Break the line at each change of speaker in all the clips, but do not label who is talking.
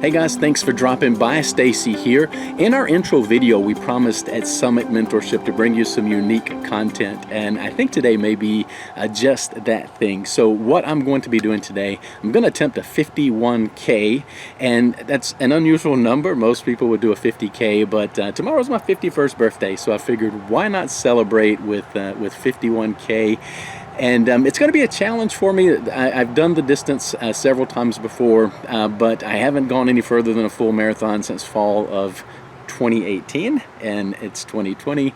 Hey guys, thanks for dropping by. Stacy here. In our intro video, we promised at Summit Mentorship to bring you some unique content, and I think today may be just that thing. So what I'm going to be doing today, I'm going to attempt a 51K, and that's an unusual number. Most people would do a 50K, but tomorrow's my 51st birthday, so I figured why not celebrate with 51K. And it's going to be a challenge for me. I've done the distance several times before, but I haven't gone any further than a full marathon since fall of 2018, and it's 2020.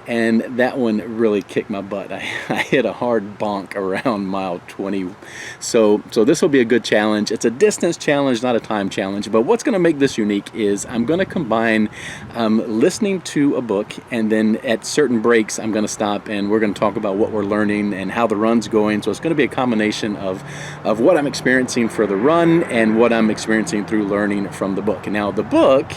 And that one really kicked my butt. I hit a hard bonk around mile 20. So this will be a good challenge. It's a distance challenge, not a time challenge. But what's going to make this unique is I'm going to combine listening to a book, and then at certain breaks I'm going to stop and we're going to talk about what we're learning and how the run's going. So it's going to be a combination of what I'm experiencing for the run and what I'm experiencing through learning from the book. Now the book,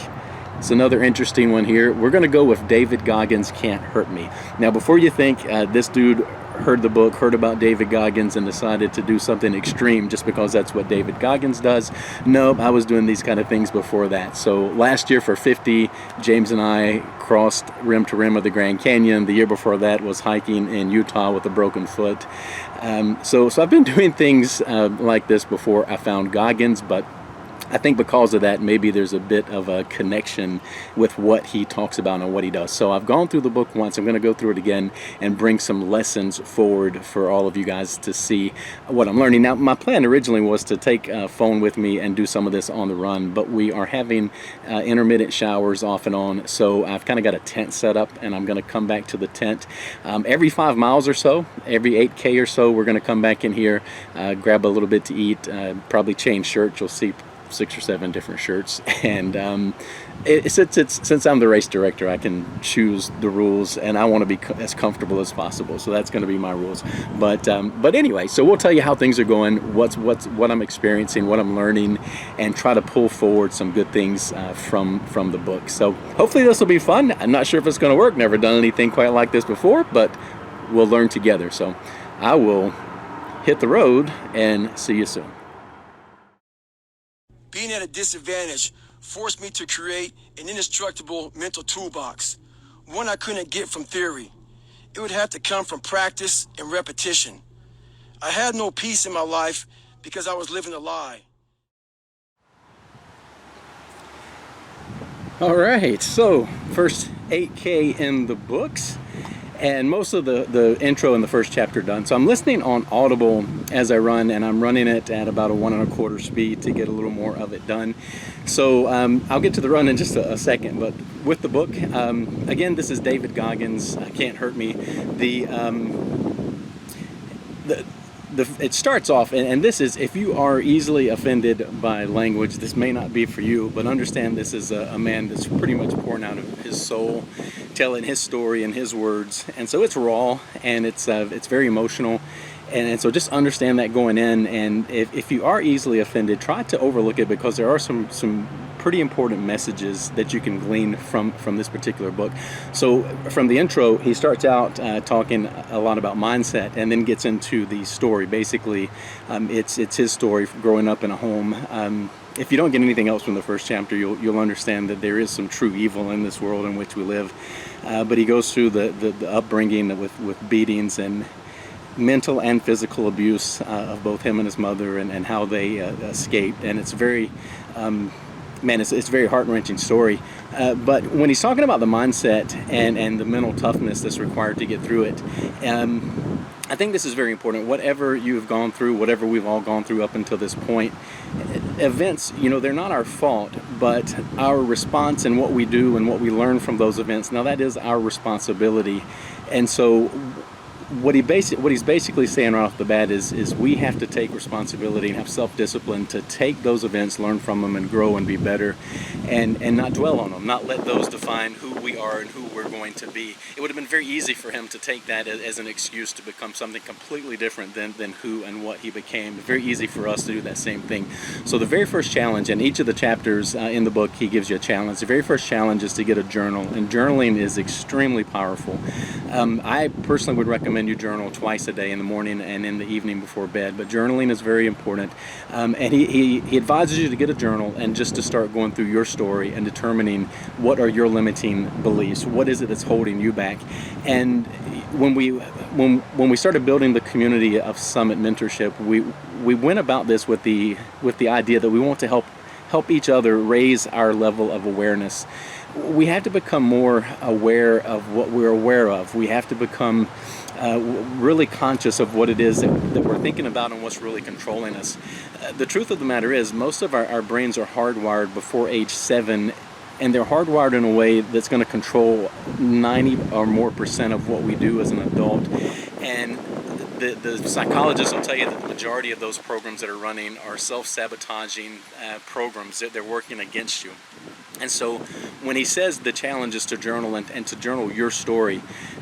it's another interesting one here. We're going to go with David Goggins' Can't Hurt Me. Now, before you think this dude heard the book, heard about David Goggins, and decided to do something extreme just because that's what David Goggins does, no, I was doing these kind of things before that. So last year for 50, James and I crossed rim to rim of the Grand Canyon. The year before that was hiking in Utah with a broken foot. So I've been doing things like this before I found Goggins, but I think because of that, maybe there's a bit of a connection with what he talks about and what he does. So I've gone through the book once. I'm going to go through it again and bring some lessons forward for all of you guys to see what I'm learning. Now, my plan originally was to take a phone with me and do some of this on the run, but we are having intermittent showers off and on. So I've kind of got a tent set up, and I'm going to come back to the tent every 5 miles or so, every 8K or so. We're going to come back in here, grab a little bit to eat, probably change shirts. You'll see 6 or 7 different shirts, and since I'm the race director, I can choose the rules, and I want to be as comfortable as possible. So that's going to be my rules. But anyway, so we'll tell you how things are going, what I'm experiencing, what I'm learning, and try to pull forward some good things from the book. So hopefully this will be fun. I'm not sure if it's going to work. Never done anything quite like this before, but we'll learn together. So I will hit the road and see you soon.
Being at a disadvantage forced me to create an indestructible mental toolbox, one I couldn't get from theory. It would have to come from practice and repetition. I had no peace in my life because I was living a lie.
All right, so first 8K in the books, and most of the intro in the first chapter done. So I'm listening on Audible as I run, and I'm running it at about a 1 1/4 speed to get a little more of it done. So I'll get to the run in just a second, but with the book, again, this is David Goggins' Can't Hurt Me. It starts off, and this is, if you are easily offended by language, this may not be for you, but understand this is a man that's pretty much pouring out of his soul, telling his story in his words, and so it's raw, and it's very emotional, and so just understand that going in. And if you are easily offended, try to overlook it, because there are some pretty important messages that you can glean from this particular book. So from the intro, he starts out talking a lot about mindset, and then gets into the story. Basically, it's his story growing up in a home. If you don't get anything else from the first chapter, you'll understand that there is some true evil in this world in which we live. But he goes through the upbringing with beatings and mental and physical abuse of both him and his mother, and how they escaped. And it's very it's a very heart-wrenching story. But when he's talking about the mindset and the mental toughness that's required to get through it, I think this is very important. Whatever you've gone through, whatever we've all gone through up until this point, events, they're not our fault, but our response and what we do and what we learn from those events, now that is our responsibility. And so what he's basically saying right off the bat is we have to take responsibility and have self-discipline to take those events, learn from them, and grow and be better, and not dwell on them, not let those define who we are and who we're going to be. It would have been very easy for him to take that as an excuse to become something completely different than who and what he became. Very easy for us to do that same thing. So the very first challenge, and each of the chapters in the book, he gives you a challenge. The very first challenge is to get a journal, and journaling is extremely powerful. I personally would recommend recommend you journal twice a day, in the morning and in the evening before bed. But journaling is very important. And he advises you to get a journal and just to start going through your story and determining what are your limiting beliefs. What is it that's holding you back? And when we started building the community of Summit Mentorship, we went about this with the idea that we want to help each other raise our level of awareness. We have to become more aware of what we're aware of. We have to become really conscious of what it is that we're thinking about and what's really controlling us. The truth of the matter is, most of our brains are hardwired before age 7, and they're hardwired in a way that's going to control 90 or more % of what we do as an adult. And the psychologists will tell you that the majority of those programs that are running are self-sabotaging programs, that they're working against you. And so when he says the challenge is to journal and to journal your story,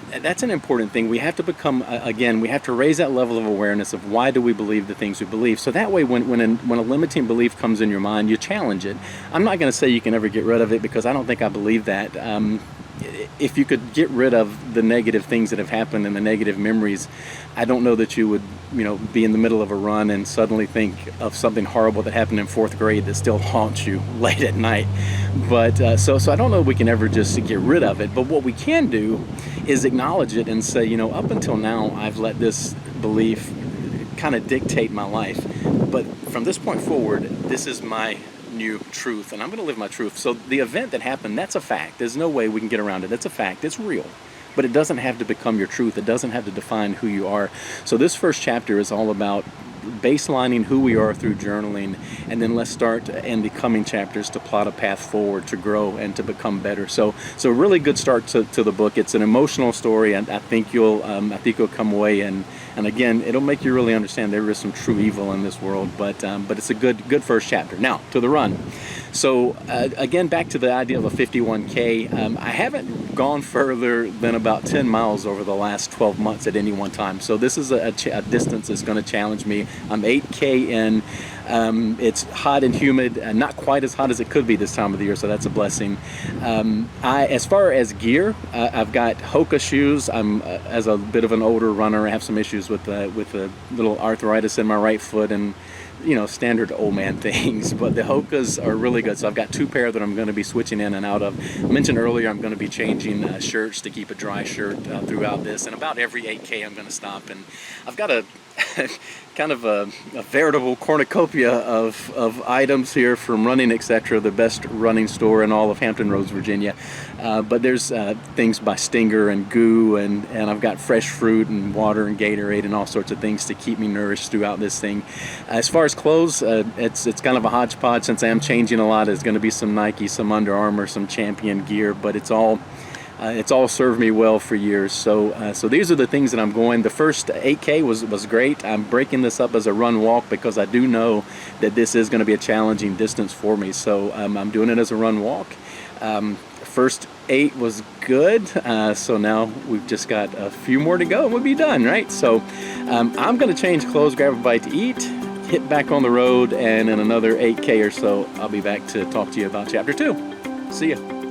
that's an important thing. We have to become, again, we have to raise that level of awareness of why do we believe the things we believe. So that way when a limiting belief comes in your mind, you challenge it. I'm not going to say you can ever get rid of it, because I don't think I believe that. If you could get rid of the negative things that have happened and the negative memories, I don't know that you would, be in the middle of a run and suddenly think of something horrible that happened in 4th grade that still haunts you late at night. But so I don't know if we can ever just get rid of it. But what we can do is acknowledge it and say, up until now, I've let this belief kind of dictate my life. But from this point forward, this is my new truth, and I'm going to live my truth. So the event that happened, that's a fact. There's no way we can get around it. It's a fact. It's real. But it doesn't have to become your truth. It doesn't have to define who you are. So this first chapter is all about baselining who we are through journaling, and then let's start in the coming chapters to plot a path forward to grow and to become better. So a really good start to the book. It's an emotional story, and I think you'll come away and again, it'll make you really understand there is some true evil in this world. But it's a good first chapter. Now to the run. So again, back to the idea of a 51K. I haven't gone further than about 10 miles over the last 12 months at any one time. So this is a distance that's going to challenge me. I'm 8K in. It's hot and humid, and not quite as hot as it could be this time of the year, so that's a blessing. As far as gear, I've got Hoka shoes. I'm as a bit of an older runner, I have some issues with a little arthritis in my right foot and standard old man things, but the Hokas are really good. So I've got 2 pair that I'm going to be switching in and out of. I mentioned earlier I'm going to be changing shirts to keep a dry shirt throughout this, and about every 8K I'm going to stop, and I've got a kind of a veritable cornucopia of items here from Running Etc., the best running store in all of Hampton Roads, Virginia. But there's things by Stinger and Goo, and I've got fresh fruit and water and Gatorade and all sorts of things to keep me nourished throughout this thing. As far as clothes, it's kind of a hodgepodge since I am changing a lot. There's going to be some Nike, some Under Armour, some Champion gear, but it's all served me well for years. So these are the things that I'm going. The first 8K was great. I'm breaking this up as a run-walk because I do know that this is going to be a challenging distance for me. So I'm doing it as a run-walk. First 8 was good. So now we've just got a few more to go and we'll be done, right? So I'm going to change clothes, grab a bite to eat, hit back on the road, and in another 8K or so, I'll be back to talk to you about chapter 2. See ya.